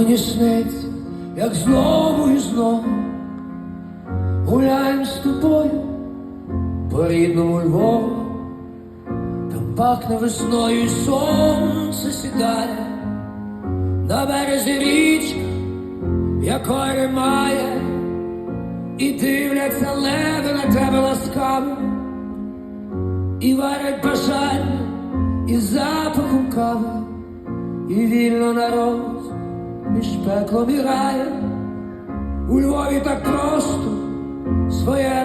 мені сниться, як знову і знову гуляєм з тобою по рідному Львову. Там пахне весною, і сонце сідає на березі річки, якої немає, і дивляться леви на тебе ласкаво, і варять бажання, і запахом кави, і вільно народ між пеклом і раєм. У Львові так просто своє